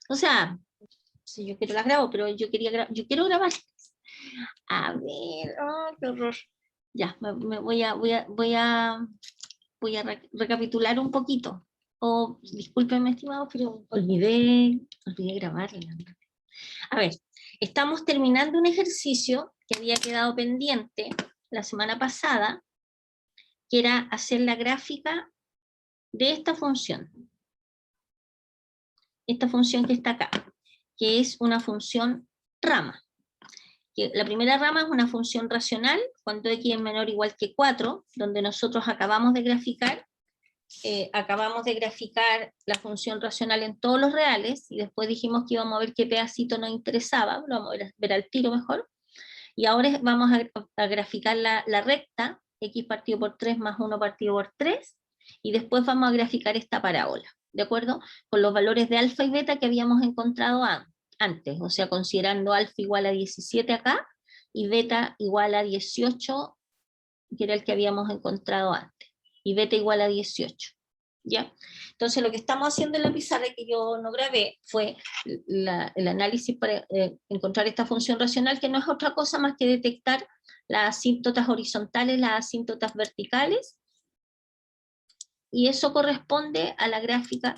O sea, si yo quiero las grabo, pero yo quiero grabar. A ver, oh, qué horror. Ya, voy a recapitular un poquito. Oh, discúlpenme, estimado, pero olvidé grabarla. A ver, estamos terminando un ejercicio que había quedado pendiente la semana pasada, que era hacer la gráfica de esta función que está acá, que es una función rama. La primera rama es una función racional, cuando x es menor o igual que 4, donde nosotros acabamos de graficar la función racional en todos los reales, y después dijimos que íbamos a ver qué pedacito nos interesaba, lo vamos a ver al tiro mejor, y ahora vamos a graficar la recta, x partido por 3 más 1 partido por 3, y después vamos a graficar esta parábola, ¿de acuerdo? Con los valores de alfa y beta que habíamos encontrado antes, o sea, considerando alfa igual a 17 acá, y beta igual a 18, que era el que habíamos encontrado antes, y beta igual a 18. ¿Ya? Entonces lo que estamos haciendo en la pizarra que yo no grabé fue el análisis para encontrar esta función racional, que no es otra cosa más que detectar las asíntotas horizontales, las asíntotas verticales, y eso corresponde a la gráfica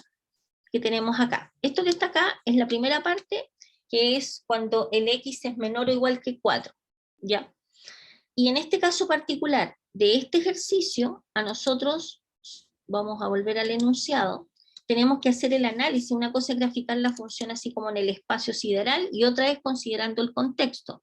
que tenemos acá. Esto que está acá es la primera parte, que es cuando el x es menor o igual que 4, ¿ya? Y en este caso particular de este ejercicio, a nosotros, vamos a volver al enunciado, tenemos que hacer el análisis. Una cosa es graficar la función así como en el espacio sideral, y otra es considerando el contexto.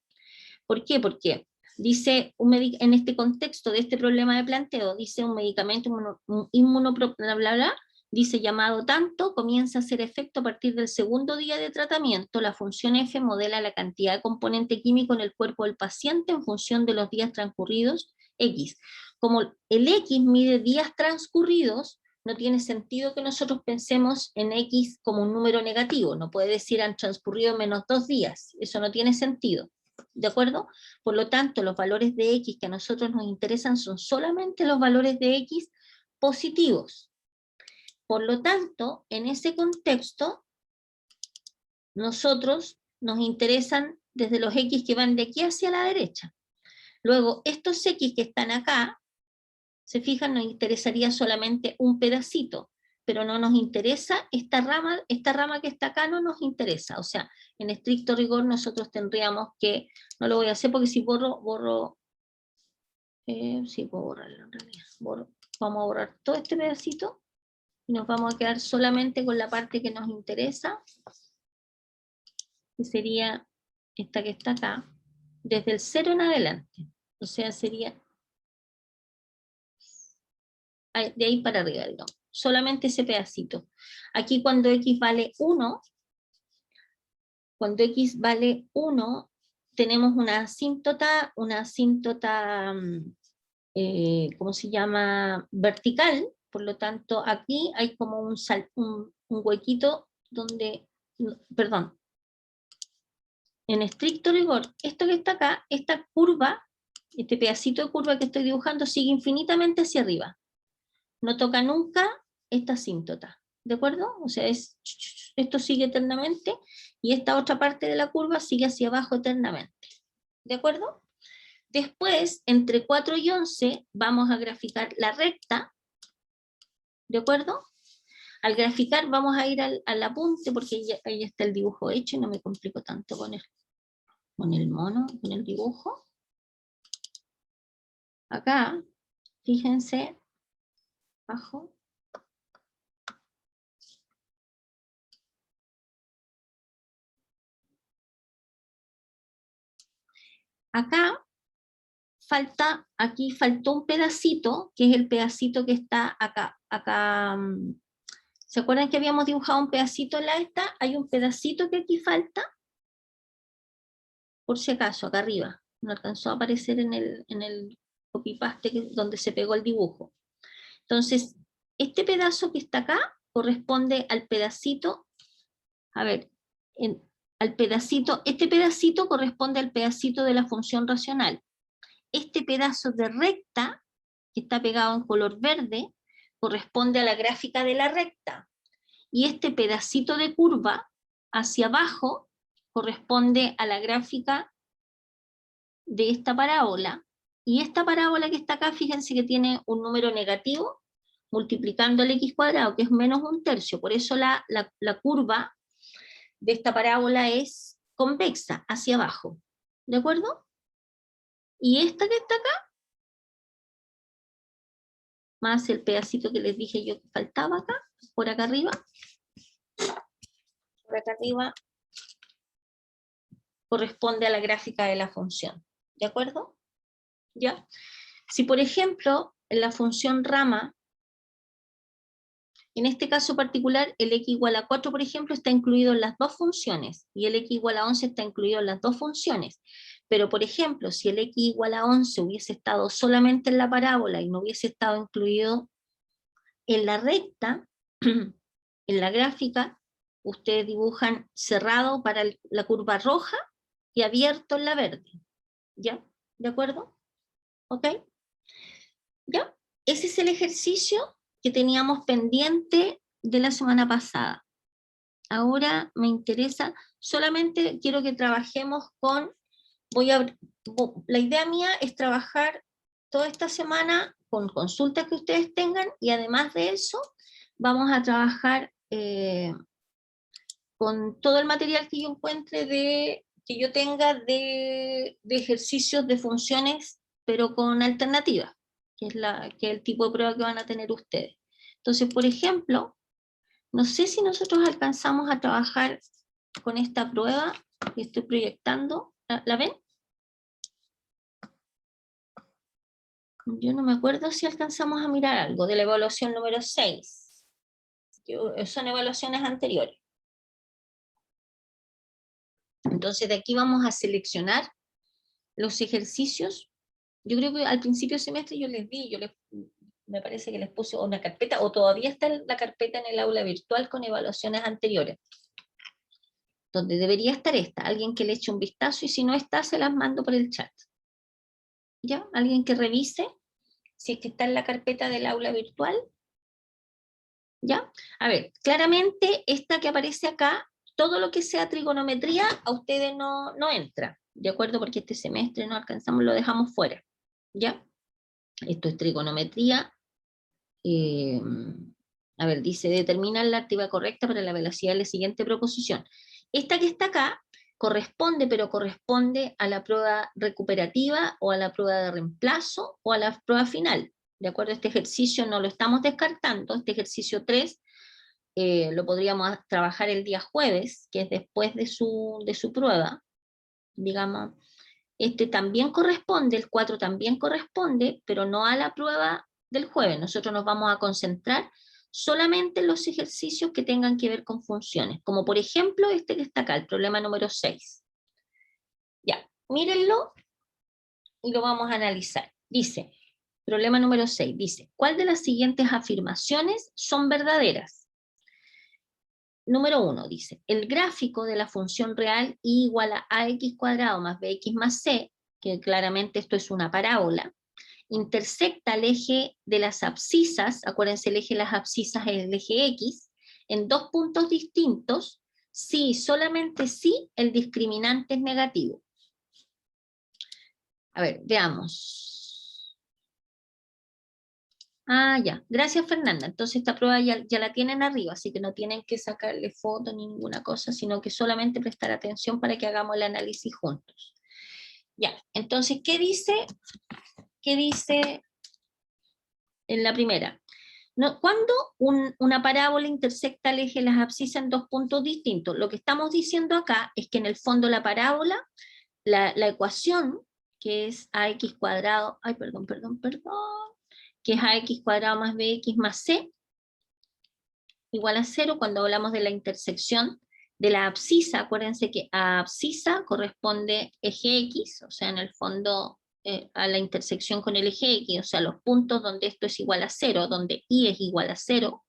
¿Por qué? Porque dice, en este contexto de este problema de planteo, dice un medicamento bla, bla, bla, dice llamado tanto, comienza a hacer efecto a partir del segundo día de tratamiento. La función f modela la cantidad de componente químico en el cuerpo del paciente en función de los días transcurridos x. Como el x mide días transcurridos, no tiene sentido que nosotros pensemos en x como un número negativo. No puede decir han transcurrido menos 2 días. Eso no tiene sentido. ¿De acuerdo? Por lo tanto, los valores de x que a nosotros nos interesan son solamente los valores de x positivos. Por lo tanto, en ese contexto, nosotros nos interesan desde los x que van de aquí hacia la derecha. Luego, estos x que están acá, se fijan, nos interesaría solamente un pedacito, pero no nos interesa esta rama que está acá no nos interesa. O sea, en estricto rigor nosotros tendríamos que, no lo voy a hacer porque si borro, sí puedo borrarlo en realidad, vamos a borrar todo este pedacito, y nos vamos a quedar solamente con la parte que nos interesa, que sería esta que está acá, desde el 0 en adelante. O sea, sería de ahí para arriba, digamos. Solamente ese pedacito. Aquí cuando x vale 1, tenemos una asíntota, ¿cómo se llama? Vertical. Por lo tanto, aquí hay como un huequito donde, perdón, en estricto rigor, esto que está acá, esta curva, este pedacito de curva que estoy dibujando, sigue infinitamente hacia arriba. No toca nunca esta asíntota, ¿de acuerdo? O sea, esto sigue eternamente, y esta otra parte de la curva sigue hacia abajo eternamente, ¿de acuerdo? Después, entre 4 y 11, vamos a graficar la recta, ¿de acuerdo? Al graficar vamos a ir al apunte, porque ahí ya está el dibujo hecho y no me complico tanto con el mono, con el dibujo. Acá, fíjense, abajo. Acá aquí faltó un pedacito, que es el pedacito que está acá. ¿Se acuerdan que habíamos dibujado un pedacito en la esta? Hay un pedacito que aquí falta, por si acaso, acá arriba. No alcanzó a aparecer en el copy-paste donde se pegó el dibujo. Entonces, este pedazo que está acá corresponde al pedacito, a ver, este pedacito corresponde al pedacito de la función racional. Este pedazo de recta, que está pegado en color verde, corresponde a la gráfica de la recta. Y este pedacito de curva hacia abajo corresponde a la gráfica de esta parábola, y esta parábola que está acá, fíjense que tiene un número negativo multiplicando el x cuadrado, que es menos 1/3, por eso la curva de esta parábola es convexa, hacia abajo, ¿de acuerdo? Y esta que está acá, más el pedacito que les dije yo que faltaba acá, por acá arriba, corresponde a la gráfica de la función, ¿de acuerdo? ¿Ya? Si por ejemplo, en la función rama, en este caso particular, el x igual a 4, por ejemplo, está incluido en las dos funciones, y el x igual a 11 está incluido en las dos funciones. Pero, por ejemplo, si el x igual a 11 hubiese estado solamente en la parábola y no hubiese estado incluido en la recta, en la gráfica, ustedes dibujan cerrado para la curva roja y abierto en la verde. ¿Ya? ¿De acuerdo? ¿Ok? ¿Ya? Ese es el ejercicio que teníamos pendiente de la semana pasada. Ahora me interesa, solamente quiero que trabajemos con, la idea mía es trabajar toda esta semana con consultas que ustedes tengan, y además de eso, vamos a trabajar con todo el material que yo encuentre, que yo tenga de ejercicios de funciones, pero con alternativas, que es el tipo de prueba que van a tener ustedes. Entonces, por ejemplo, no sé si nosotros alcanzamos a trabajar con esta prueba que estoy proyectando. ¿La ven? Yo no me acuerdo si alcanzamos a mirar algo de la evaluación número 6. Son evaluaciones anteriores. Entonces de aquí vamos a seleccionar los ejercicios. Yo creo que al principio del semestre yo les di, me parece que les puse una carpeta, o todavía está la carpeta en el aula virtual con evaluaciones anteriores, donde debería estar esta, alguien que le eche un vistazo, y si no está, se las mando por el chat. ¿Ya? Alguien que revise si es que está en la carpeta del aula virtual. ¿Ya? A ver, claramente esta que aparece acá, todo lo que sea trigonometría, a ustedes no entra, ¿de acuerdo? Porque este semestre no alcanzamos, lo dejamos fuera, ¿ya? Esto es trigonometría. A ver, dice, determinar la activa correcta para la velocidad de la siguiente proposición. Esta que está acá corresponde, pero corresponde a la prueba recuperativa, o a la prueba de reemplazo, o a la prueba final. ¿De acuerdo? Este ejercicio no lo estamos descartando, este ejercicio 3 lo podríamos trabajar el día jueves, que es después de su prueba, digamos. Este también corresponde, el 4 también corresponde, pero no a la prueba del jueves. Nosotros nos vamos a concentrar solamente en los ejercicios que tengan que ver con funciones, como por ejemplo este que está acá, el problema número 6. Ya, mírenlo y lo vamos a analizar. Dice, problema número 6, dice, ¿cuál de las siguientes afirmaciones son verdaderas? Número 1 dice, el gráfico de la función real y igual a ax cuadrado más bx más c, que claramente esto es una parábola, intersecta el eje de las abscisas, acuérdense, el eje de las abscisas es el eje x, en dos puntos distintos, si, solamente si, el discriminante es negativo. A ver, veamos. Ah, ya. Gracias, Fernanda. Entonces esta prueba ya la tienen arriba, así que no tienen que sacarle foto ni ninguna cosa, sino que solamente prestar atención para que hagamos el análisis juntos. Ya, entonces, ¿qué dice? ¿Qué dice en la primera? No, cuando una parábola intersecta el eje de las abscisas en dos puntos distintos, lo que estamos diciendo acá es que en el fondo la parábola, la ecuación, que es ax cuadrado, que es ax cuadrado más bx más c, igual a 0, cuando hablamos de la intersección de la abscisa, acuérdense que a abscisa corresponde eje x, o sea, en el fondo a la intersección con el eje x, o sea, los puntos donde esto es igual a 0, donde y es igual a 0,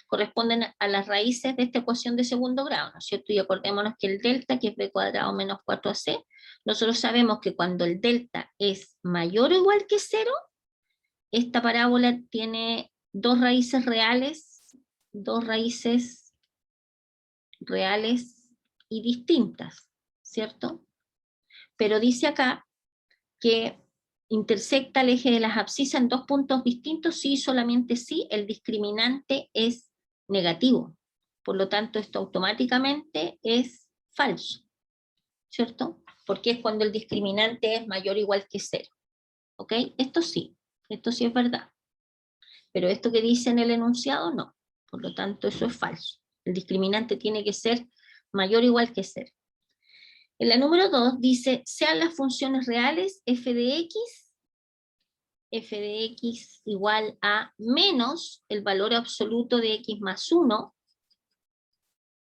corresponden a las raíces de esta ecuación de segundo grado, ¿no es cierto? Y acordémonos que el delta, que es b cuadrado menos 4ac, nosotros sabemos que cuando el delta es mayor o igual que 0, esta parábola tiene dos raíces reales y distintas, ¿cierto? Pero dice acá que intersecta el eje de las abscisas en 2 puntos distintos, sí, solamente sí, el discriminante es negativo. Por lo tanto, esto automáticamente es falso, ¿cierto? Porque es cuando el discriminante es mayor o igual que 0. ¿Ok? Esto sí es verdad. Pero esto que dice en el enunciado, no. Por lo tanto, eso es falso. El discriminante tiene que ser mayor o igual que 0. En la número 2 dice, sean las funciones reales f de x igual a menos el valor absoluto de x más 1.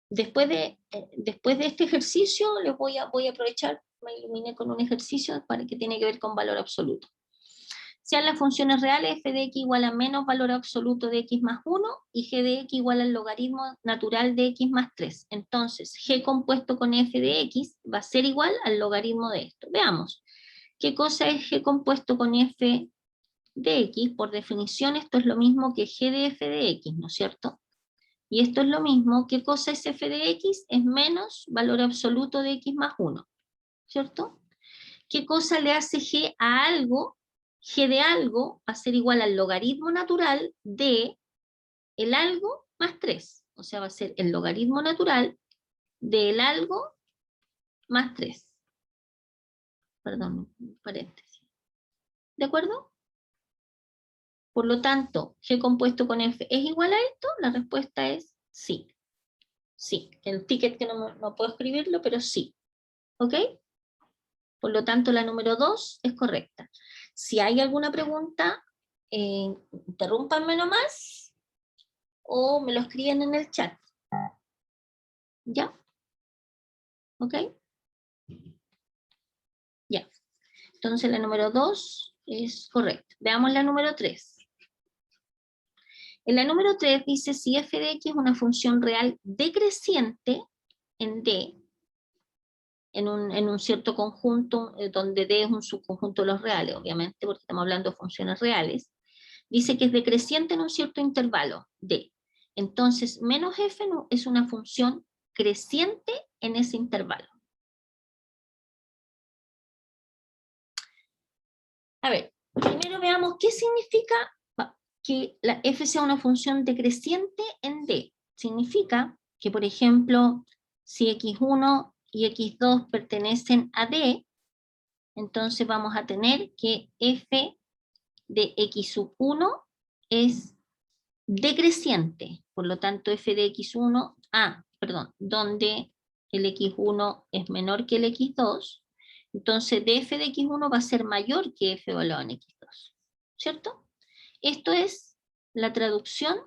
Después de este ejercicio, voy a aprovechar, me iluminé con un ejercicio para que tiene que ver con valor absoluto. Sean las funciones reales f de x igual a menos valor absoluto de x más 1 y g de x igual al logaritmo natural de x más 3. Entonces, g compuesto con f de x va a ser igual al logaritmo de esto. Veamos, ¿qué cosa es g compuesto con f de x? Por definición, esto es lo mismo que g de f de x, ¿no es cierto? Y esto es lo mismo, ¿qué cosa es f de x? Es menos valor absoluto de x más 1, ¿cierto? ¿Qué cosa le hace g a algo? G de algo va a ser igual al logaritmo natural de el algo más 3. O sea, va a ser el logaritmo natural del algo más 3. Perdón, paréntesis. ¿De acuerdo? Por lo tanto, g compuesto con f es igual a esto. La respuesta es sí. Sí. El ticket que no puedo escribirlo, pero sí. ¿Ok? Por lo tanto, la número 2 es correcta. Si hay alguna pregunta, interrúmpanme nomás o me lo escriben en el chat. ¿Ya? ¿Ok? Ya. Entonces la número 2 es correcta. Veamos la número 3. En la número 3 dice si f de x es una función real decreciente en D, en un cierto conjunto donde D es un subconjunto de los reales, obviamente, porque estamos hablando de funciones reales. Dice que es decreciente en un cierto intervalo, D. Entonces, menos f es una función creciente en ese intervalo. A ver, primero veamos qué significa que la f sea una función decreciente en D. Significa que, por ejemplo, si x1 y x2 pertenecen a D, entonces vamos a tener que f de x sub 1 es decreciente, por lo tanto f de x1, donde el x1 es menor que el x2, entonces df de x1 va a ser mayor que f evaluado en x2, ¿cierto? Esto es la traducción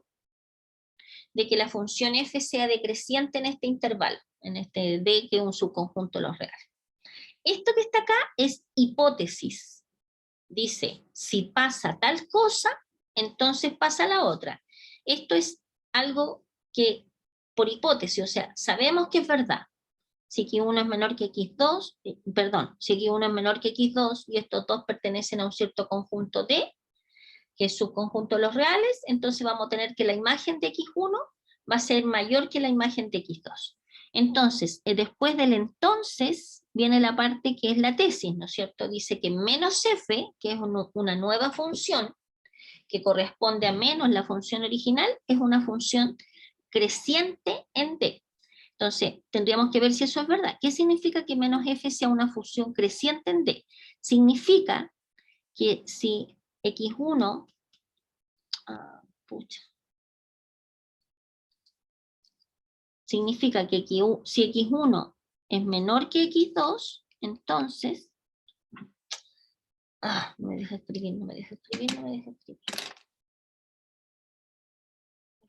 de que la función f sea decreciente en este intervalo, en este d que es un subconjunto de los reales. Esto que está acá es hipótesis. Dice, si pasa tal cosa, entonces pasa la otra. Esto es algo que, por hipótesis, o sea, sabemos que es verdad. Si x1 es menor que x2, si x1 es menor que x2 y estos dos pertenecen a un cierto conjunto D, que es subconjunto de los reales, entonces vamos a tener que la imagen de x1 va a ser mayor que la imagen de x2. Entonces, después del entonces, viene la parte que es la tesis, ¿no es cierto? Dice que menos f, que es una nueva función, que corresponde a menos la función original, es una función creciente en D. Entonces, tendríamos que ver si eso es verdad. ¿Qué significa que menos f sea una función creciente en D? Significa que si x1, significa que si x1 es menor que x2, entonces, no me deja escribir.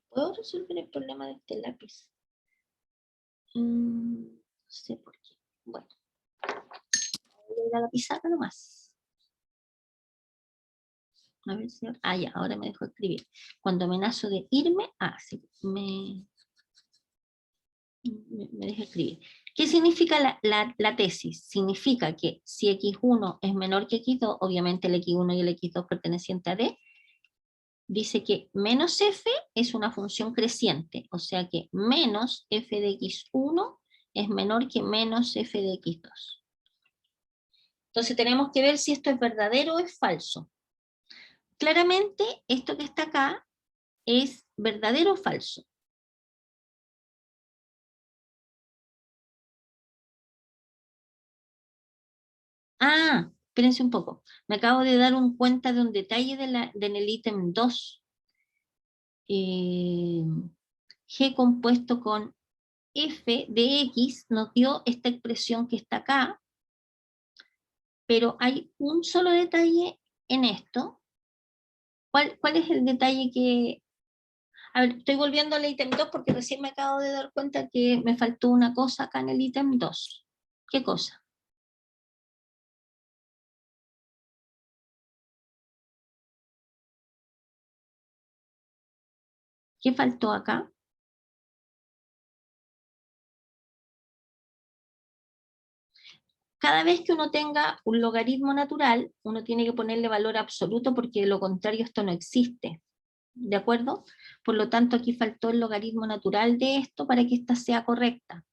¿Puedo resolver el problema de este lápiz? No sé por qué. Bueno, voy a ir a la pizarra nomás. A ver si... ya, ahora me dejó escribir. Cuando amenazo de irme, sí, me deja escribir. ¿Qué significa la tesis? Significa que si x1 es menor que x2, obviamente el x1 y el x2 pertenecientes a D, dice que menos f es una función creciente, o sea que menos f de x1 es menor que menos f de x2. Entonces tenemos que ver si esto es verdadero o es falso. Claramente, esto que está acá es verdadero o falso. Ah, espérense un poco. Me acabo de dar cuenta de un detalle en el ítem 2. G compuesto con f de x nos dio esta expresión que está acá, pero hay un solo detalle en esto. ¿Cuál es el detalle que...? A ver, estoy volviendo al ítem 2 porque recién me acabo de dar cuenta que me faltó una cosa acá en el ítem 2. ¿Qué cosa? ¿Qué faltó acá? Cada vez que uno tenga un logaritmo natural, uno tiene que ponerle valor absoluto porque de lo contrario esto no existe. ¿De acuerdo? Por lo tanto, aquí faltó el logaritmo natural de esto para que esta sea correcta.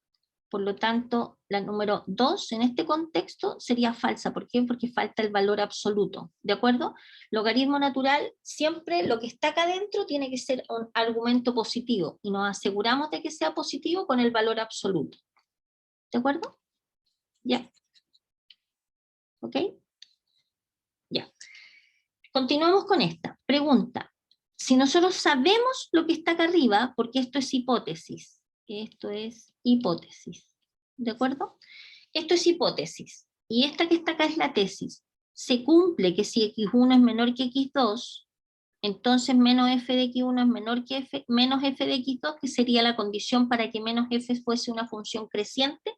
Por lo tanto, la número 2 en este contexto sería falsa. ¿Por qué? Porque falta el valor absoluto. ¿De acuerdo? Logaritmo natural, siempre lo que está acá adentro tiene que ser un argumento positivo. Y nos aseguramos de que sea positivo con el valor absoluto. ¿De acuerdo? Ya. ¿Ok? Ya. Continuamos con esta. Pregunta. Si nosotros sabemos lo que está acá arriba, porque esto es hipótesis. Esto es hipótesis. ¿De acuerdo? Esto es hipótesis. Y esta que está acá es la tesis. Se cumple que si x1 es menor que x2, entonces menos f de x1 es menor que menos f de x2, que sería la condición para que menos f fuese una función creciente.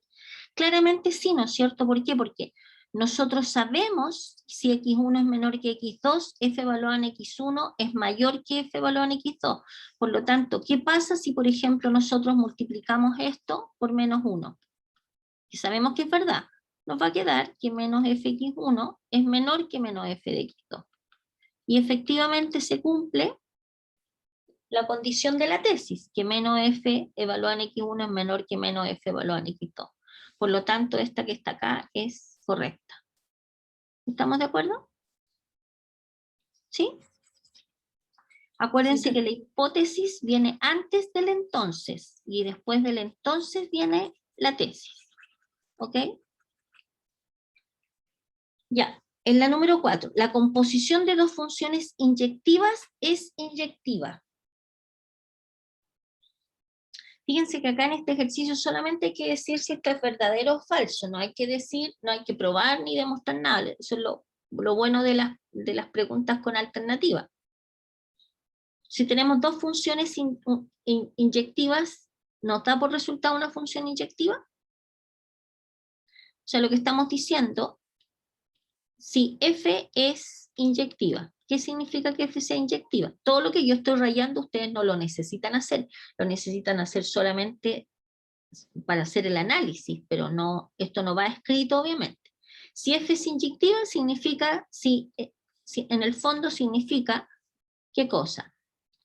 Claramente sí, ¿no es cierto? ¿Por qué? Porque nosotros sabemos si x1 es menor que x2, f evaluado en x1 es mayor que f evaluado en x2. Por lo tanto, ¿qué pasa si, por ejemplo, nosotros multiplicamos esto por menos 1? Y sabemos que es verdad. Nos va a quedar que menos fx1 es menor que menos f de x2. Y efectivamente se cumple la condición de la tesis, que menos f evaluado en x1 es menor que menos f evaluado en x2. Por lo tanto, esta que está acá es correcta. ¿Estamos de acuerdo? ¿Sí? Acuérdense que la hipótesis viene antes del entonces, y después del entonces viene la tesis. ¿Ok? Ya. En la número 4, la composición de dos funciones inyectivas es inyectiva. Fíjense que acá en este ejercicio solamente hay que decir si esto es verdadero o falso, no hay que decir, no hay que probar ni demostrar nada. Eso es lo bueno de las preguntas con alternativa. Si tenemos dos funciones inyectivas, ¿nos da por resultado una función inyectiva? O sea, lo que estamos diciendo, si f es inyectiva, ¿qué significa que f sea inyectiva? Todo lo que yo estoy rayando ustedes no lo necesitan hacer, lo necesitan hacer solamente para hacer el análisis, pero no, esto no va escrito obviamente. Si f es inyectiva significa, si en el fondo significa, ¿qué cosa?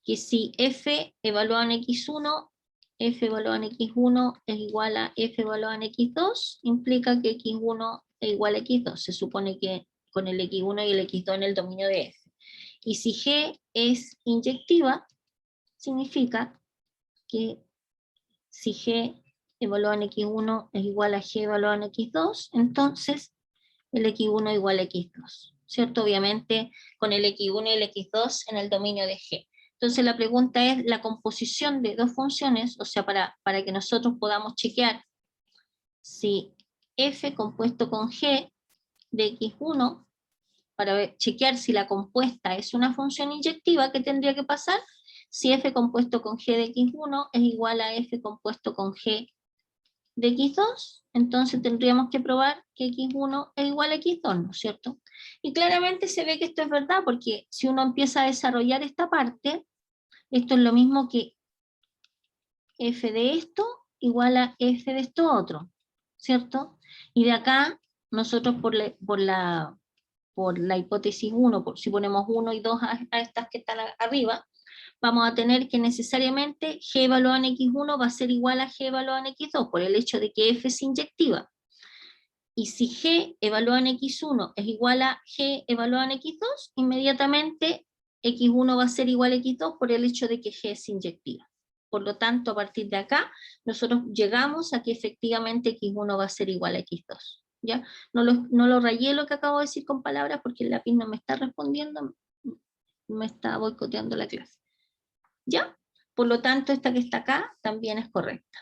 Que si f evaluado en x1, f evaluado en x1 es igual a f evaluado en x2, implica que x1 es igual a x2. Se supone que con el x1 y el x2 en el dominio de f. Y si g es inyectiva, significa que si g evaluado en x1 es igual a g evaluado en x2, entonces el x1 es igual a x2. ¿Cierto? Obviamente con el x1 y el x2 en el dominio de g. Entonces la pregunta es la composición de dos funciones, o sea, para que nosotros podamos chequear si f compuesto con g de x1, para chequear si la compuesta es una función inyectiva, ¿qué tendría que pasar? Si f compuesto con g de x1 es igual a f compuesto con g de x2, entonces tendríamos que probar que x1 es igual a x2, ¿no es cierto? Y claramente se ve que esto es verdad, porque si uno empieza a desarrollar esta parte, esto es lo mismo que f de esto igual a f de esto otro, ¿cierto? Y de acá, nosotros por la hipótesis 1, si ponemos 1 y 2 a estas que están arriba, vamos a tener que necesariamente G evaluado en X1 va a ser igual a G evaluado en X2, por el hecho de que F es inyectiva. Y si G evaluado en X1 es igual a G evaluado en X2, inmediatamente X1 va a ser igual a X2 por el hecho de que G es inyectiva. Por lo tanto, a partir de acá, nosotros llegamos a que efectivamente X1 va a ser igual a X2. ¿Ya? No lo rayé lo que acabo de decir con palabras porque el lápiz no me está respondiendo, me está boicoteando la clase. ¿Ya? Por lo tanto, esta que está acá también es correcta.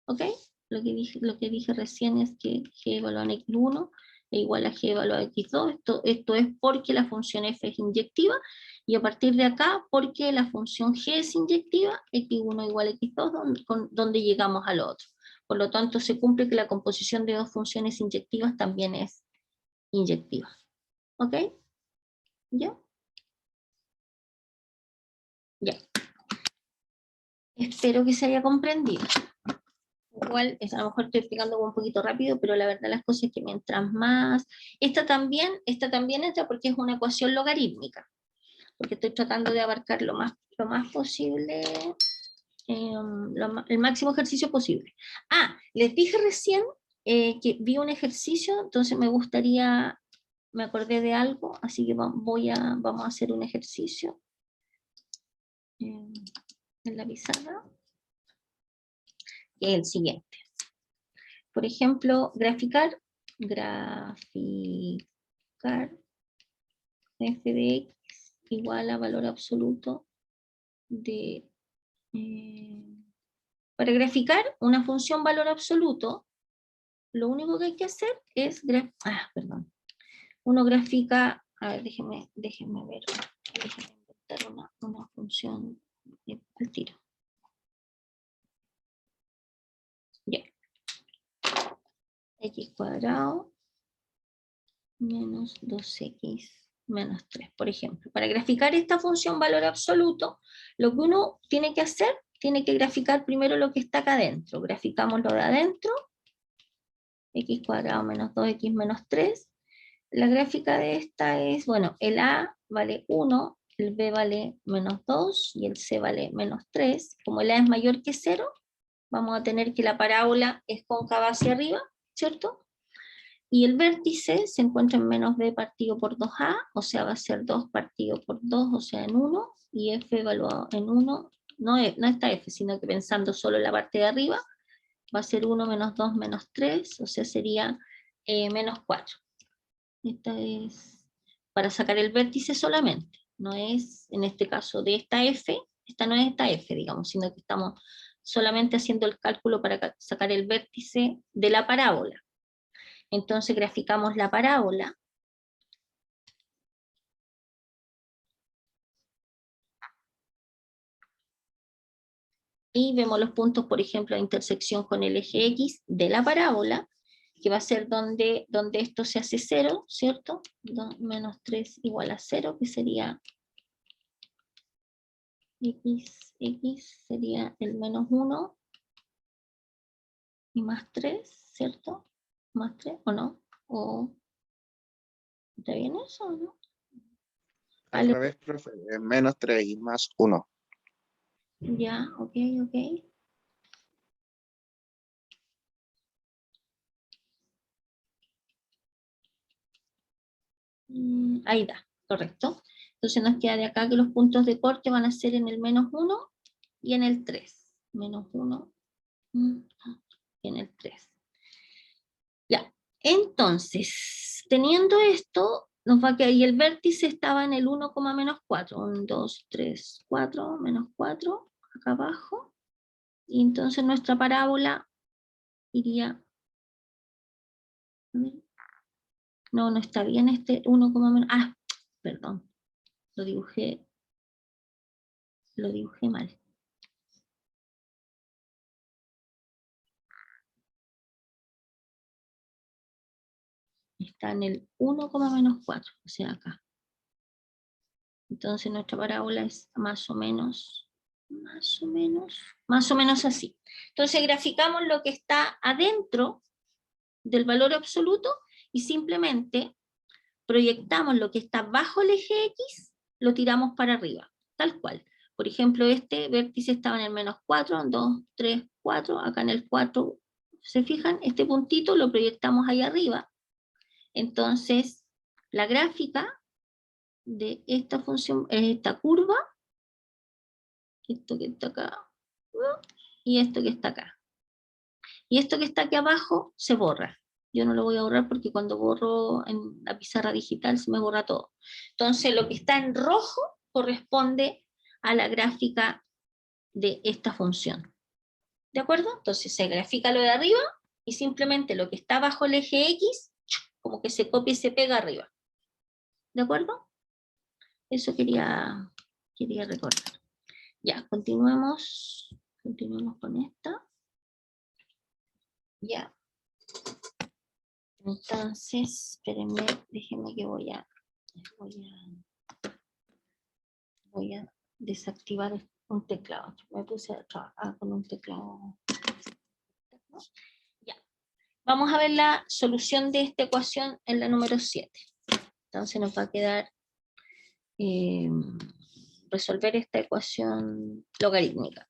¿Ok? Lo que dije recién es que G evaluado en X1 es igual a G evaluado en X2. Esto es porque la función F es inyectiva, y a partir de acá, porque la función G es inyectiva, X1 igual a X2, donde llegamos al otro. Por lo tanto, se cumple que la composición de dos funciones inyectivas también es inyectiva. ¿Ok? ¿Ya? Ya. Espero que se haya comprendido. Igual, a lo mejor estoy explicando un poquito rápido, pero la verdad las cosas es que mientras más... Esta también entra porque es una ecuación logarítmica, porque estoy tratando de abarcar lo más posible, el máximo ejercicio posible. Les dije recién que vi un ejercicio, entonces me acordé de algo, así que vamos a hacer un ejercicio en la pizarra, que es el siguiente. Por ejemplo, graficar f de x igual a valor absoluto de... para graficar una función valor absoluto, lo único que hay que hacer es... Uno grafica... A ver, déjenme ver. Déjenme inventar una función al tiro. Ya. X cuadrado menos 2x menos 3, por ejemplo. Para graficar esta función valor absoluto, lo que uno tiene que hacer, tiene que graficar primero lo que está acá adentro. Graficamos lo de adentro, x cuadrado menos 2x menos 3. La gráfica de esta es, bueno, el a vale 1, el b vale menos 2 y el c vale menos 3. Como el a es mayor que 0, vamos a tener que la parábola es cóncava hacia arriba, ¿cierto? Y el vértice se encuentra en menos b partido por 2a, o sea, va a ser 2 partido por 2, o sea, en 1, y f evaluado en 1, no está f, sino que pensando solo en la parte de arriba, va a ser 1 menos 2 menos 3, o sea, sería menos 4. Esta es para sacar el vértice solamente, no es, en este caso, de esta f, esta no es esta f, digamos, sino que estamos solamente haciendo el cálculo para sacar el vértice de la parábola. Entonces graficamos la parábola. Y vemos los puntos, por ejemplo, de intersección con el eje X de la parábola, que va a ser donde esto se hace 0, ¿cierto? Menos 3 igual a 0, que sería X sería el menos 1 y más 3, ¿cierto? Más 3, ¿o no? ¿Está bien eso o no? Al revés, profe, menos 3 y más 1. Ya, ok. Ahí está, correcto. Entonces nos queda de acá que los puntos de corte van a ser en el menos 1 y en el 3. Menos 1 y en el 3. Ya, entonces, teniendo esto, nos va a quedar, y el vértice estaba en el 1, menos 4. 1, 2, 3, 4, menos 4, acá abajo. Y entonces nuestra parábola iría... No está bien este 1, menos... Perdón, lo dibujé mal. Está en el 1, menos 4, o sea acá. Entonces nuestra parábola es más o menos así. Entonces graficamos lo que está adentro del valor absoluto y simplemente proyectamos lo que está bajo el eje X, lo tiramos para arriba, tal cual. Por ejemplo, este vértice estaba en el menos 4, 2, 3, 4, acá en el 4, ¿se fijan? Este puntito lo proyectamos ahí arriba. Entonces, la gráfica de esta función es esta curva, esto que está acá, y esto que está acá. Y esto que está aquí abajo se borra. Yo no lo voy a borrar porque cuando borro en la pizarra digital se me borra todo. Entonces, lo que está en rojo corresponde a la gráfica de esta función. ¿De acuerdo? Entonces se grafica lo de arriba y simplemente lo que está bajo el eje X, como que se copia y se pega arriba. ¿De acuerdo? Eso quería recordar. Ya, continuemos con esta. Ya. Entonces, espérenme, déjenme que voy a desactivar un teclado. Me puse a trabajar con un teclado. Ya. Vamos a ver la solución de esta ecuación en la número 7. Entonces nos va a quedar resolver esta ecuación logarítmica.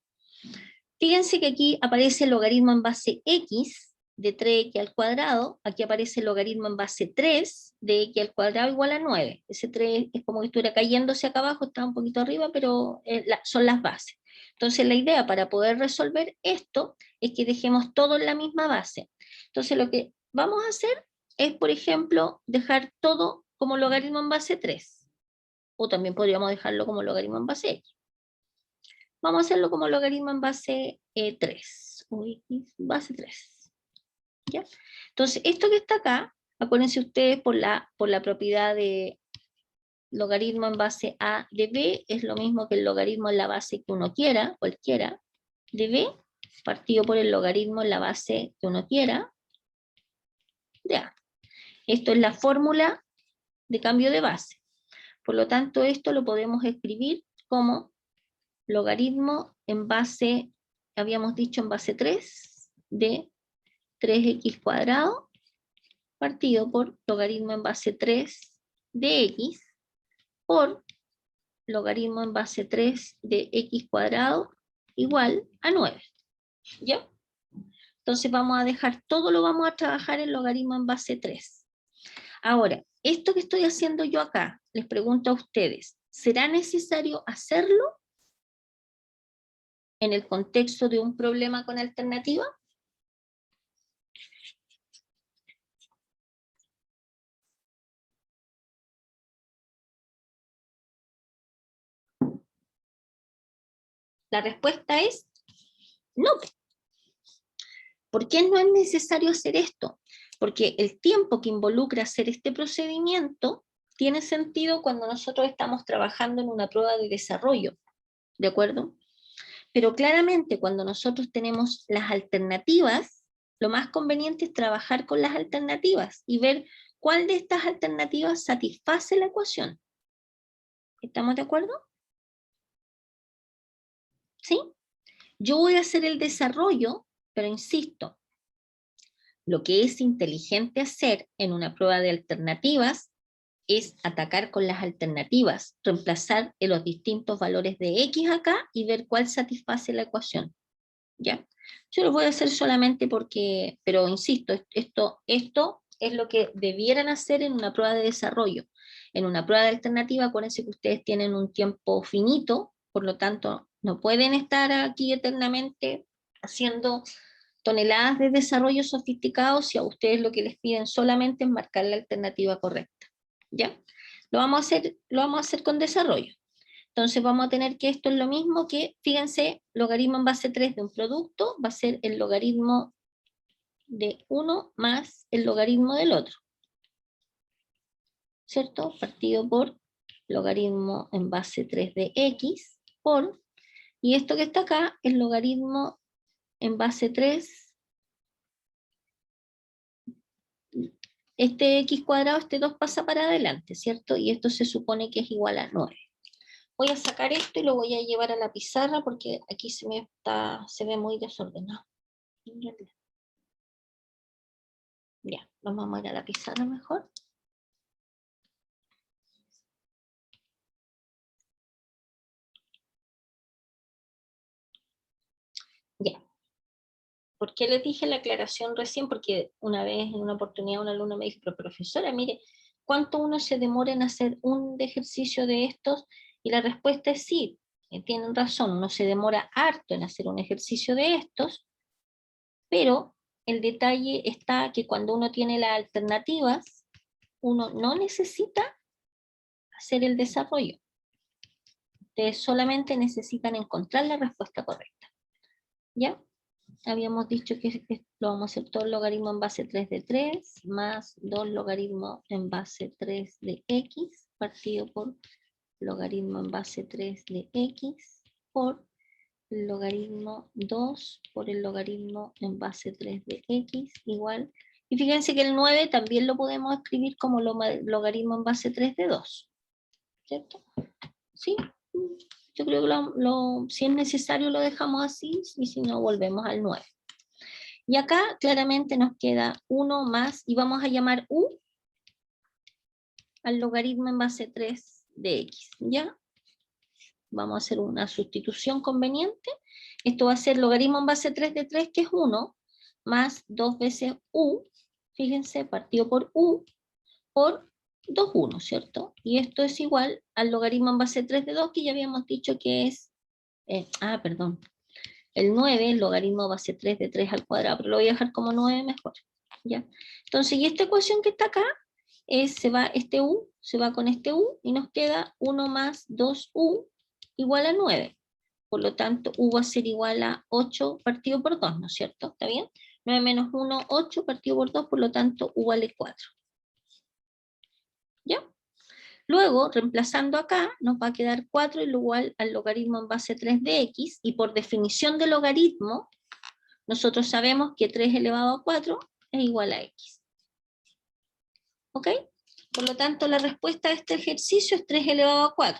Fíjense que aquí aparece el logaritmo en base x de 3x al cuadrado, aquí aparece el logaritmo en base 3 de x al cuadrado igual a 9. Ese 3 es como que estuviera cayéndose acá abajo, está un poquito arriba, pero son las bases. Entonces la idea para poder resolver esto es que dejemos todo en la misma base. Entonces lo que vamos a hacer es, por ejemplo, dejar todo como logaritmo en base 3. O también podríamos dejarlo como logaritmo en base x. Vamos a hacerlo como logaritmo en base 3. O x base 3. ¿Ya? Entonces, esto que está acá, acuérdense ustedes por la propiedad de logaritmo en base a de b, es lo mismo que el logaritmo en la base que uno quiera, cualquiera, de b, partido por el logaritmo en la base que uno quiera, de a. Esto es la fórmula de cambio de base. Por lo tanto, esto lo podemos escribir como logaritmo en base, habíamos dicho en base 3, de 3x cuadrado, partido por logaritmo en base 3 de x, por logaritmo en base 3 de x cuadrado, igual a 9. ¿Ya? Entonces vamos a dejar, todo lo vamos a trabajar en logaritmo en base 3. Ahora, esto que estoy haciendo yo acá, les pregunto a ustedes, ¿será necesario hacerlo en el contexto de un problema con alternativa? La respuesta es no. ¿Por qué no es necesario hacer esto? Porque el tiempo que involucra hacer este procedimiento tiene sentido cuando nosotros estamos trabajando en una prueba de desarrollo, ¿de acuerdo? Pero claramente cuando nosotros tenemos las alternativas, lo más conveniente es trabajar con las alternativas y ver cuál de estas alternativas satisface la ecuación. ¿Estamos de acuerdo? ¿Sí? Yo voy a hacer el desarrollo, pero insisto, lo que es inteligente hacer en una prueba de alternativas es atacar con las alternativas, reemplazar los distintos valores de x acá y ver cuál satisface la ecuación. ¿Ya? Yo lo voy a hacer solamente porque, pero insisto, esto es lo que debieran hacer en una prueba de desarrollo. En una prueba de alternativa, acuérdense que ustedes tienen un tiempo finito, por lo tanto, no pueden estar aquí eternamente haciendo toneladas de desarrollo sofisticados si a ustedes lo que les piden solamente es marcar la alternativa correcta. ¿Ya? Lo vamos a hacer con desarrollo. Entonces vamos a tener que esto es lo mismo que, fíjense, logaritmo en base 3 de un producto va a ser el logaritmo de uno más el logaritmo del otro. ¿Cierto? Partido por logaritmo en base 3 de x por, y esto que está acá es logaritmo en base 3, este x cuadrado, este 2 pasa para adelante, ¿cierto? Y esto se supone que es igual a 9. Voy a sacar esto y lo voy a llevar a la pizarra porque aquí se ve muy desordenado. Ya, vamos a ir a la pizarra mejor. ¿Por qué les dije la aclaración recién? Porque una vez, en una oportunidad, una alumna me dijo, pero profesora, mire, ¿cuánto uno se demora en hacer un ejercicio de estos? Y la respuesta es sí, tienen razón, uno se demora harto en hacer un ejercicio de estos, pero el detalle está que cuando uno tiene las alternativas, uno no necesita hacer el desarrollo. Ustedes solamente necesitan encontrar la respuesta correcta. ¿Ya? Habíamos dicho que lo vamos a hacer todo el logaritmo en base 3 de 3, más 2 logaritmo en base 3 de x, partido por logaritmo en base 3 de x, por el logaritmo 2 por el logaritmo en base 3 de x, igual. Y fíjense que el 9 también lo podemos escribir como logaritmo en base 3 de 2. ¿Cierto? ¿Sí? Yo creo que si es necesario lo dejamos así, y si no volvemos al 9. Y acá claramente nos queda 1 más, y vamos a llamar u al logaritmo en base 3 de x, ¿ya? Vamos a hacer una sustitución conveniente. Esto va a ser logaritmo en base 3 de 3, que es 1, más 2 veces u, fíjense, partido por u, por 2, 1, ¿cierto? Y esto es igual al logaritmo en base 3 de 2, que ya habíamos dicho que es, perdón, el 9, el logaritmo base 3 de 3 al cuadrado, pero lo voy a dejar como 9 mejor, ¿ya? Entonces, y esta ecuación que está acá, este u se va con este u, y nos queda 1 más 2u igual a 9. Por lo tanto, u va a ser igual a 8 partido por 2, ¿no es cierto? ¿Está bien? 9 menos 1, 8 partido por 2, por lo tanto, u vale 4. ¿Ya? Luego, reemplazando acá, nos va a quedar 4 igual al logaritmo en base 3 de x, y por definición de logaritmo, nosotros sabemos que 3 elevado a 4 es igual a x. ¿Ok? Por lo tanto, la respuesta a este ejercicio es 3 elevado a 4.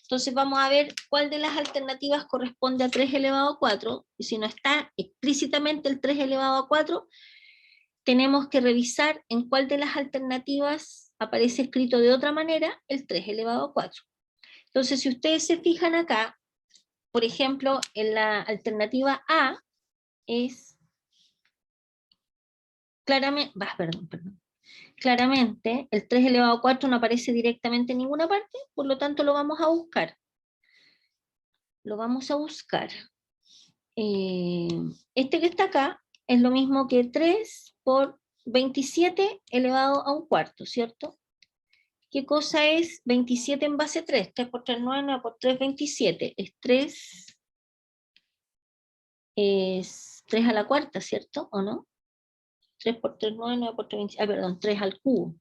Entonces vamos a ver cuál de las alternativas corresponde a 3 elevado a 4, y si no está explícitamente el 3 elevado a 4, tenemos que revisar en cuál de las alternativas aparece escrito de otra manera el 3 elevado a 4. Entonces, si ustedes se fijan acá, por ejemplo, en la alternativa A es claramente el 3 elevado a 4 no aparece directamente en ninguna parte, por lo tanto lo vamos a buscar. Lo vamos a buscar. Este que está acá es lo mismo que 3 por 27 elevado a un cuarto, ¿cierto? ¿Qué cosa es 27 en base 3? 3 por 3, 9, 9 por 3, 27. Es 3 a la cuarta, ¿cierto? ¿O no? 3 por 3, 9, 9 por 3, 27. Perdón, 3 al cubo.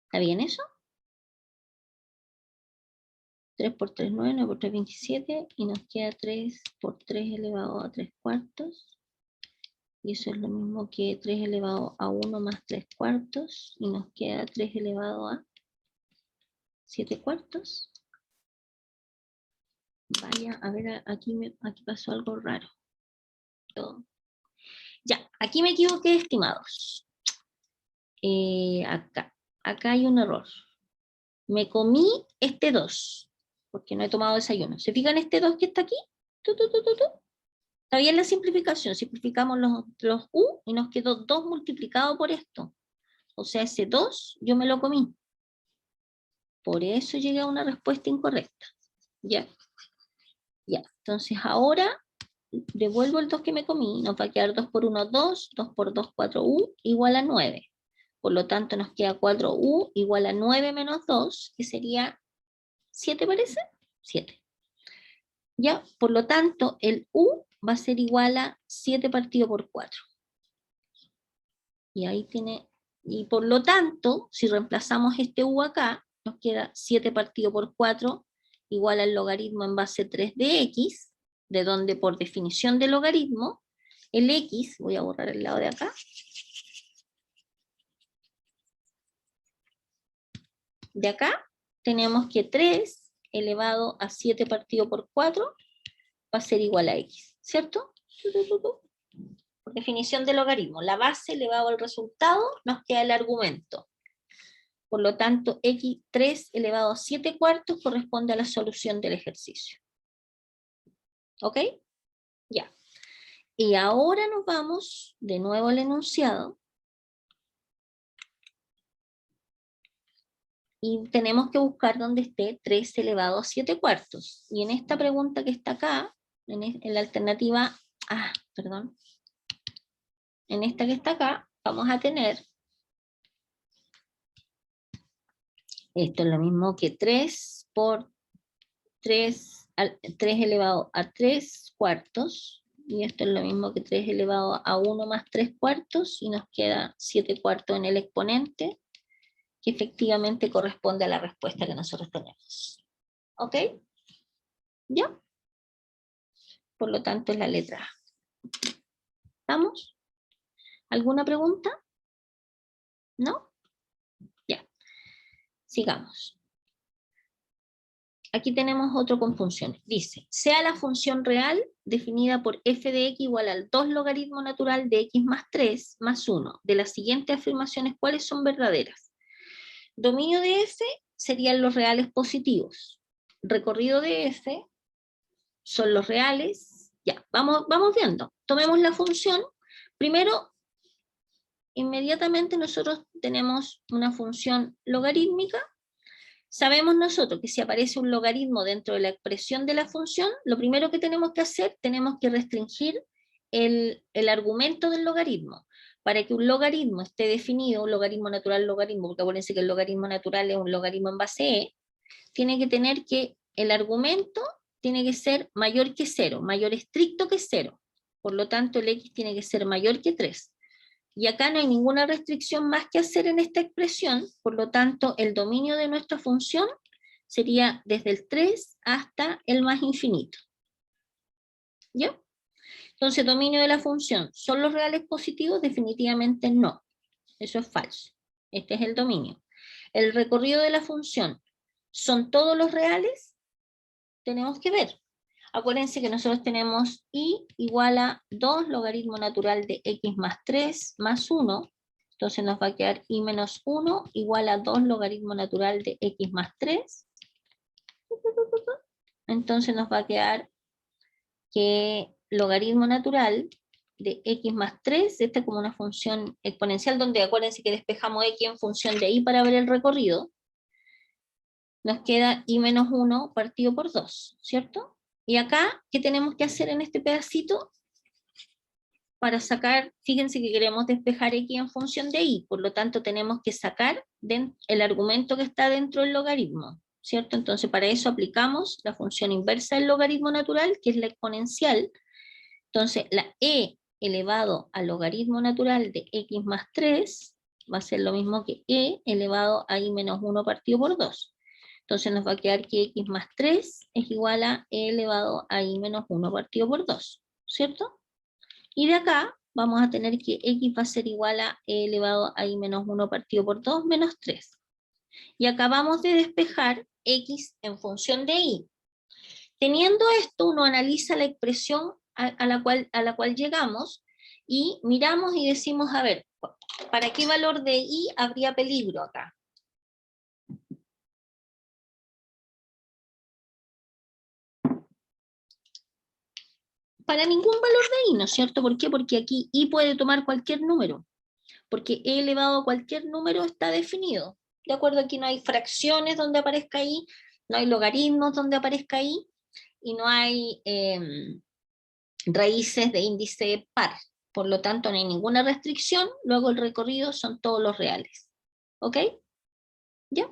¿Está bien eso? 3 por 3, 9, 9 por 3, 27, y nos queda 3 por 3 elevado a 3 cuartos, y eso es lo mismo que 3 elevado a 1 más 3 cuartos, y nos queda 3 elevado a 7 cuartos. Vaya, a ver, aquí pasó algo raro. Ya, aquí me equivoqué, estimados. Acá hay un error. Me comí este 2, porque no he tomado desayuno. ¿Se fijan este 2 que está aquí? Está bien la simplificación. Simplificamos los u y nos quedó 2 multiplicado por esto. O sea, ese 2 yo me lo comí. Por eso llegué a una respuesta incorrecta. Ya. Ya. Entonces ahora devuelvo el 2 que me comí. Nos va a quedar 2 por 1, 2. 2 por 2, 4u igual a 9. Por lo tanto, nos queda 4u igual a 9 menos 2, que sería 7, ¿parece? 7. Ya, por lo tanto, el u va a ser igual a 7 partido por 4. Y ahí tiene, y por lo tanto, si reemplazamos este u acá, nos queda 7 partido por 4 igual al logaritmo en base 3 de x, de donde por definición de logaritmo, el x, voy a borrar el lado de acá, de acá tenemos que 3 elevado a 7 partido por 4 va a ser igual a x, ¿cierto? Por definición de logaritmo, la base elevado al resultado nos queda el argumento. Por lo tanto, x3 elevado a 7 cuartos corresponde a la solución del ejercicio. ¿Ok? Ya. Y ahora nos vamos de nuevo al enunciado. Y tenemos que buscar donde esté 3 elevado a 7 cuartos. Y en esta pregunta que está acá, en la alternativa, perdón, en esta que está acá, vamos a tener, esto es lo mismo que 3 por 3 elevado a 3 cuartos, y esto es lo mismo que 3 elevado a 1 más 3 cuartos, y nos queda 7 cuartos en el exponente, que efectivamente corresponde a la respuesta que nosotros tenemos. ¿Ok? ¿Ya? Por lo tanto es la letra A. ¿Estamos? ¿Alguna pregunta? ¿No? Ya. Sigamos. Aquí tenemos otro con funciones. Dice, sea la función real definida por f de x igual al 2 logaritmo natural de x más 3 más 1. De las siguientes afirmaciones, ¿cuáles son verdaderas? Dominio de f serían los reales positivos. Recorrido de f son los reales. Ya, vamos viendo. Tomemos la función. Primero, inmediatamente nosotros tenemos una función logarítmica. Sabemos nosotros que si aparece un logaritmo dentro de la expresión de la función, lo primero que tenemos que hacer, tenemos que restringir el argumento del logaritmo. Para que un logaritmo esté definido, un logaritmo natural, logaritmo, porque acuérdense que el logaritmo natural es un logaritmo en base E, tiene que tener que el argumento tiene que ser mayor que 0, mayor estricto que 0. Por lo tanto, el x tiene que ser mayor que 3. Y acá no hay ninguna restricción más que hacer en esta expresión, por lo tanto, el dominio de nuestra función sería desde el 3 hasta el más infinito. ¿Ya? Entonces, dominio de la función, ¿son los reales positivos? Definitivamente no. Eso es falso. Este es el dominio. El recorrido de la función, ¿son todos los reales? Tenemos que ver. Acuérdense que nosotros tenemos y igual a 2 logaritmo natural de x más 3 más 1. Entonces nos va a quedar y menos 1 igual a 2 logaritmo natural de x más 3. Entonces nos va a quedar que logaritmo natural de x más 3, esta es como una función exponencial, donde acuérdense que despejamos x en función de y para ver el recorrido. Nos queda y menos 1 partido por 2, ¿cierto? Y acá, ¿qué tenemos que hacer en este pedacito? Para sacar, fíjense que queremos despejar x en función de y, por lo tanto tenemos que sacar el argumento que está dentro del logaritmo, ¿cierto? Entonces para eso aplicamos la función inversa del logaritmo natural, que es la exponencial. Entonces la e elevado al logaritmo natural de x más 3 va a ser lo mismo que e elevado a y menos 1 partido por 2. Entonces nos va a quedar que x más 3 es igual a e elevado a y menos 1 partido por 2, ¿cierto? Y de acá vamos a tener que x va a ser igual a e elevado a y menos 1 partido por 2 menos 3. Y acabamos de despejar x en función de y. Teniendo esto, uno analiza la expresión a la cual llegamos y miramos y decimos, a ver, ¿para qué valor de y habría peligro acá? Para ningún valor de y, ¿no es cierto? ¿Por qué? Porque aquí y puede tomar cualquier número, porque e elevado a cualquier número está definido. De acuerdo, aquí no hay fracciones donde aparezca y, no hay logaritmos donde aparezca y, y no hay raíces de índice par. Por lo tanto, no hay ninguna restricción, luego el recorrido son todos los reales. ¿Ok? ¿Ya?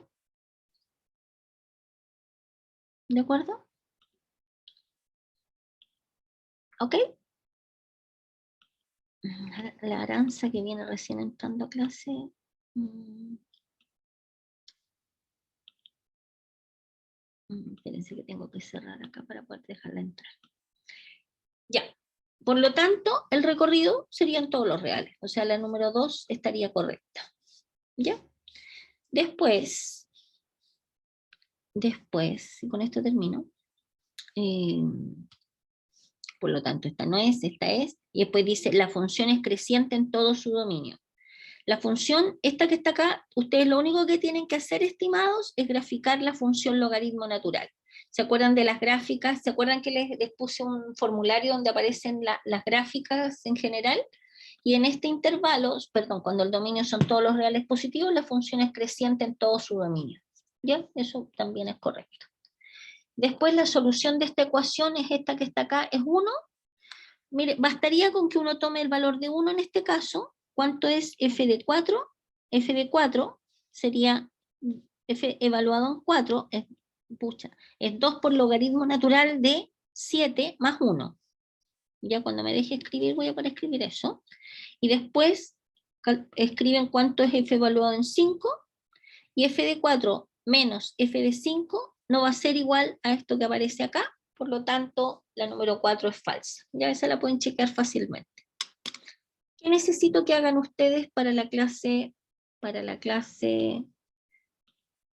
¿De acuerdo? ¿Ok? La Aranza que viene recién entrando a clase. Espérense que tengo que cerrar acá para poder dejarla entrar. Ya. Por lo tanto, el recorrido serían todos los reales. O sea, la número 2 estaría correcta. ¿Ya? Después, y con esto termino. Por lo tanto, esta no es, esta es. Y después dice, la función es creciente en todo su dominio. La función, esta que está acá, ustedes lo único que tienen que hacer, estimados, es graficar la función logaritmo natural. ¿Se acuerdan de las gráficas? ¿Se acuerdan que les puse un formulario donde aparecen las gráficas en general? Y en este intervalo, perdón, cuando el dominio son todos los reales positivos, la función es creciente en todo su dominio. ¿Ya? Eso también es correcto. Después la solución de esta ecuación es esta que está acá, es 1. Mire, bastaría con que uno tome el valor de 1 en este caso. ¿Cuánto es f de 4? F de 4 sería f evaluado en 4, es 2 por logaritmo natural de 7 más 1. Ya cuando me deje escribir voy a poder escribir eso. Y después escriben cuánto es f evaluado en 5, y f de 4 menos f de 5 no va a ser igual a esto que aparece acá, por lo tanto la número 4 es falsa. Ya esa la pueden chequear fácilmente. ¿Qué necesito que hagan ustedes para la clase?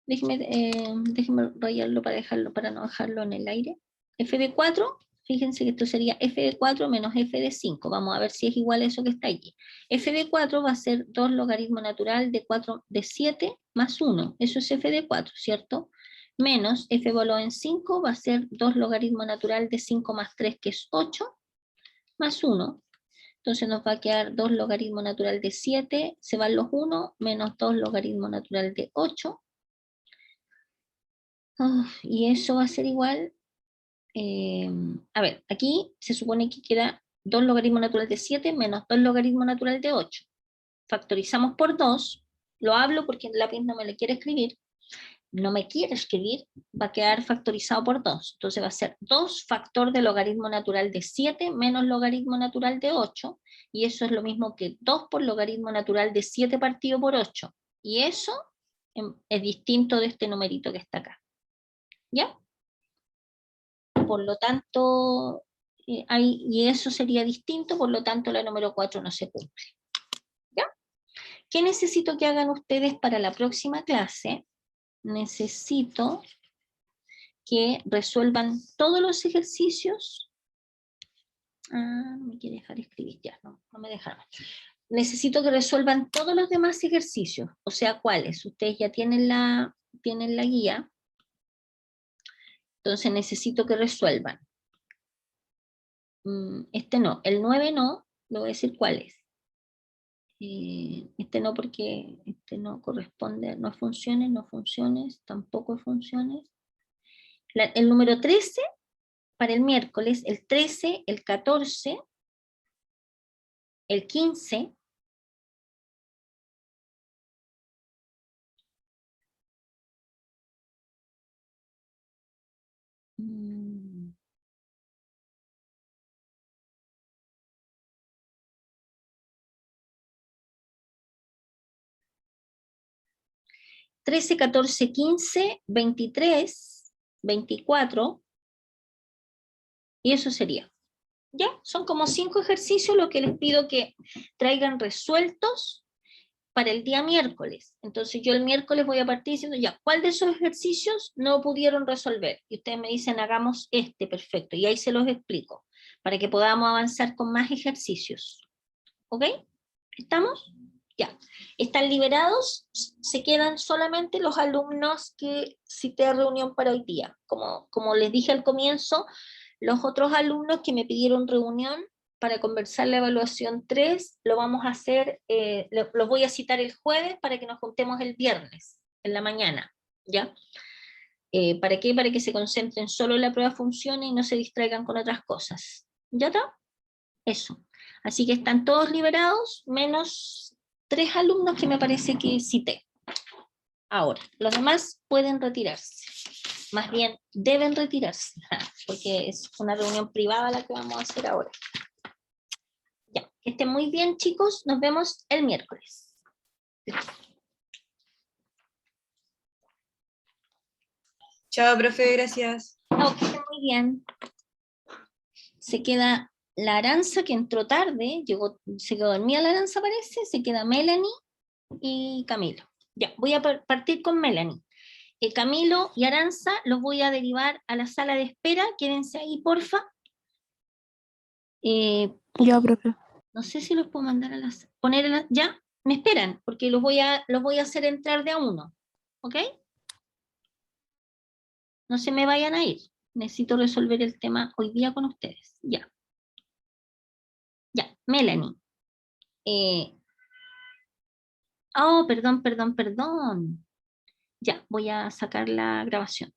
Déjenme rayarlo para no dejarlo en el aire. F de 4, fíjense que esto sería f de 4 menos f de 5. Vamos a ver si es igual a eso que está allí. F de 4 va a ser 2 logaritmo natural de 7 más 1. Eso es f de 4, ¿cierto? Menos f evaluado en 5 va a ser 2 logaritmo natural de 5 más 3, que es 8, más 1. Entonces nos va a quedar 2 logaritmo natural de 7, se van los 1, menos 2 logaritmo natural de 8. Y eso va a ser igual, a ver, aquí se supone que queda 2 logaritmo natural de 7 menos 2 logaritmo natural de 8. Factorizamos por 2, lo hablo porque el lápiz no me lo quiere escribir, va a quedar factorizado por 2. Entonces va a ser 2 factor de logaritmo natural de 7 menos logaritmo natural de 8, y eso es lo mismo que 2 por logaritmo natural de 7 partido por 8. Y eso es distinto de este numerito que está acá. ¿Ya? Por lo tanto, y eso sería distinto, por lo tanto la número 4 no se cumple. ¿Ya? ¿Qué necesito que hagan ustedes para la próxima clase? Necesito que resuelvan todos los ejercicios. No me quiere dejar escribir ya, no me dejaron. Necesito que resuelvan todos los demás ejercicios, o sea, ¿cuáles? Ustedes ya tienen la guía, entonces necesito que resuelvan. Este no, el 9 no, le voy a decir cuál es. Este no, porque este no corresponde, no funciones, tampoco funciones. El número 13, para el miércoles, el 13, el 14, el 15, ...13, 14, 15, 23, 24, y eso sería. ¿Ya? Son como 5 ejercicios lo que les pido que traigan resueltos para el día miércoles. Entonces yo el miércoles voy a partir diciendo, ya, ¿cuál de esos ejercicios no pudieron resolver? Y ustedes me dicen, hagamos este, perfecto, y ahí se los explico, para que podamos avanzar con más ejercicios. ¿Ok? ¿Estamos? Ya. Están liberados, se quedan solamente los alumnos que cité a reunión para hoy día. Como les dije al comienzo, los otros alumnos que me pidieron reunión para conversar la evaluación 3, lo vamos a hacer, los voy a citar el jueves para que nos juntemos el viernes, en la mañana, ¿ya? ¿Para qué? Para que se concentren solo en la prueba funciones y no se distraigan con otras cosas. ¿Ya está? Eso. Así que están todos liberados, menos 3 alumnos que me parece que cité. Ahora, los demás pueden retirarse. Más bien, deben retirarse, porque es una reunión privada la que vamos a hacer ahora. Ya, que estén muy bien, chicos. Nos vemos el miércoles. Chao, profe, gracias. No, que estén muy bien. Se queda la Aranza, que entró tarde, se quedó dormida la Aranza, parece, se queda Melanie y Camilo. Ya, voy a partir con Melanie. Camilo y Aranza los voy a derivar a la sala de espera, quédense ahí, porfa. Ya, profe. No sé si los puedo mandar a la sala. ¿Ya? me esperan, porque los voy a hacer entrar de a uno, ¿ok? No se me vayan a ir. Necesito resolver el tema hoy día con ustedes. Ya. Ya, Melanie. Oh, perdón. Ya, voy a sacar la grabación.